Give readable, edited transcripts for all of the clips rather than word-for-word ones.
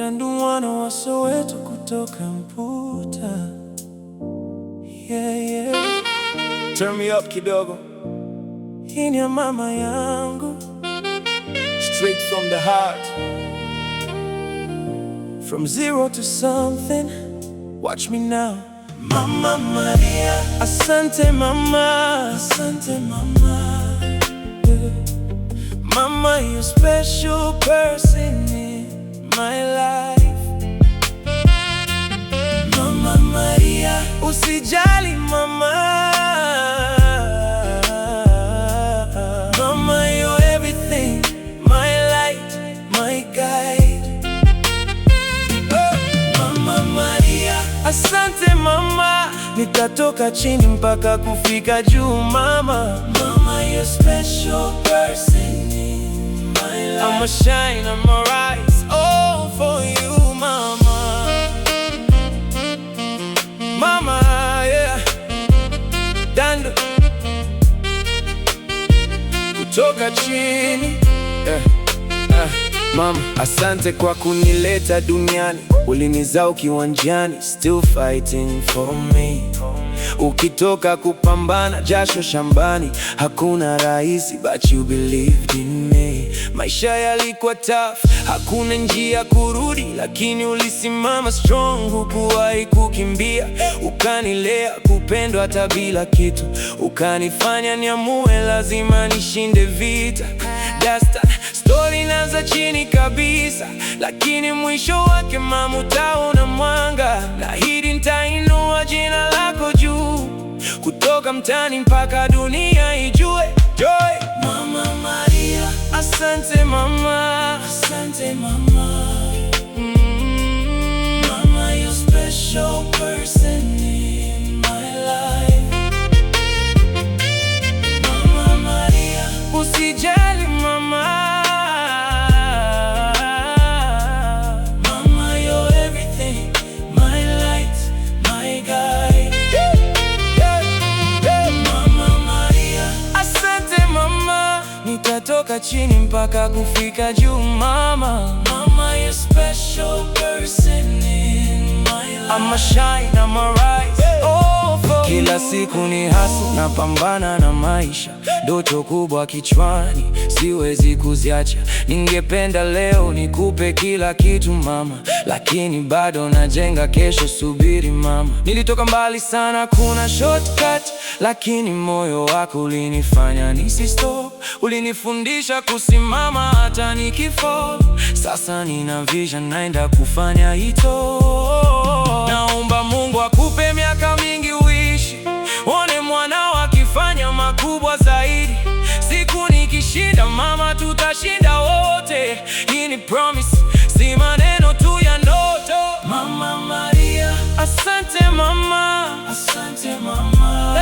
Dandu mwana wa Soweto kutoka Mputa. Yeah. Turn me up kidogo. Hii ni ya mama yangu, Straight from the heart. from zero to something. Watch me now. Mama Maria, asante mama, asante mama. Mama, you're a special person in my life. Mama Maria, usijali mama. Mama, you're everything, my light, my guide. Mama Maria, asante mama, nitatoka chini mpaka kufika juu mama. Mama, you're a special person in my life. I'ma shine, I'ma rise, all for you mama. Mama, yeah. Dandu kutoka chini, yeah. Mama, asante kwa kunileta duniani. Ulinizaa kiwanjani, still fighting for me. Ukitoka kupambana, jasho shambani. Hakuna rahisi, but you believed in me. Maisha yalikuwa tough, hakuna njia kurudi, lakini ulisimama strong, hukuwahi kukimbia. Ukanilea kupendwa hata bila kitu, ukanifanya niamue lazima nishinde vita. Dasta story inaanza chini kabisa, lakini mwisho wake mama utaona mwanga. Naahidi nitainua jina lako juu, kutoka mtaani mpaka dunia ijue. Joy. Mama Maria, asante mama, asante mama. Mama, you're a special person in my life. Mama Maria, usijali mama. Mama, you're everything, my light, my guide. Mama Maria, asante mama, nitatoka chini mpaka kufika juu mama. Mama, you're a special person in my life. I'ma shine, I'ma rise, all for Kila you. siku ni hustle, napambana na maisha. Ndoto kubwa kichwani, siwezi kuziacha. Ningependa leo nikupe kila kitu mama, lakini bado najenga kesho, subiri mama. Nilitoka mbali sana, kuna shortcut, lakini moyo wako ulinifanya nisistop. Ulinifundisha kusimama hata nikifall. Sasa nina vision, naenda kufanya hito. Naomba Mungu akupe miaka mingi uishi, one mwanao akifanya makubwa zaidi. Siku nikishinda mama, tutashinda wote. Hii ni promise, si maneno tu ya ndoto. Mama Maria, asante mama, asante mama.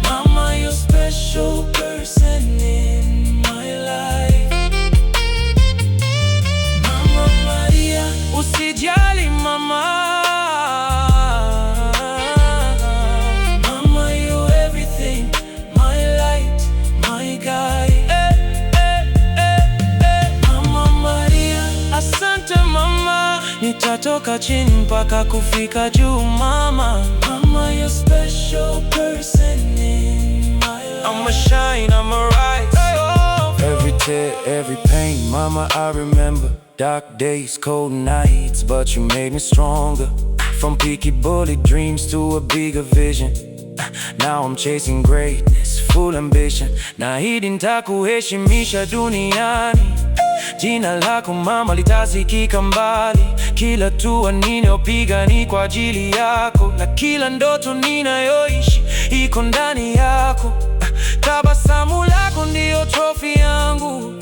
Mama, you're a special person in my life. Mama Maria, usijali mama. Mama, you're everything, my light, my guide. Mama Maria, asante mama, nitatoka chini mpaka kufika juu mama. Mama, you're a special person in my life. I'ma shine, I'ma rise. Every tear, every pain, mama, I remember. Dark days, cold nights, but you made me stronger. From peaky bullet dreams to a bigger vision. Now I'm chasing greatness, full ambition. Naahidi nitakuheshimisha duniani. Jina lako mama litasikika mbali. Kila hatua ninayopiga ni kwa ajili yako, na kila ndoto ninayoishi iko ndani yako. Tabasamu lako ndiyo trophy yangu,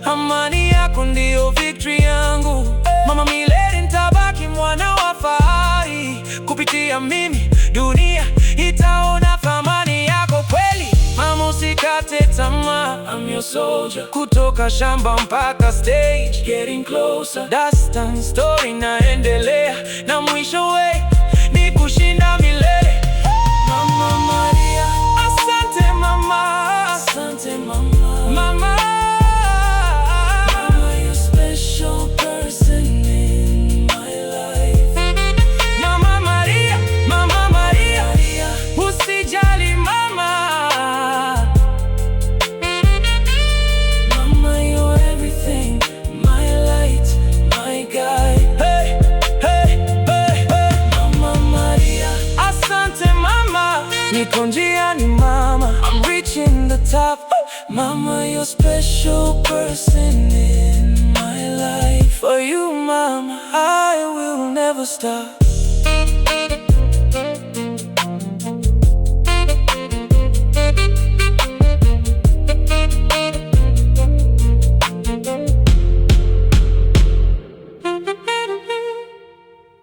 amani yako ndiyo victory yangu. Mama, milele nitabaki mwana wa fahari. Kupitia mimi dunia itaona thamani yako kweli. Mama, usikate tamaa, I'm your soldier. Kutoka shamba mpaka stage, getting closer. Dastan story naendelea, na mwisho we ni kushinda milele. Mama Maria, Asante mama, asante mama. mama. Mama, you're a special person. niko njiani mama, I'm reaching the top. Mama, you're a special person in my life. For you mama, I will never stop.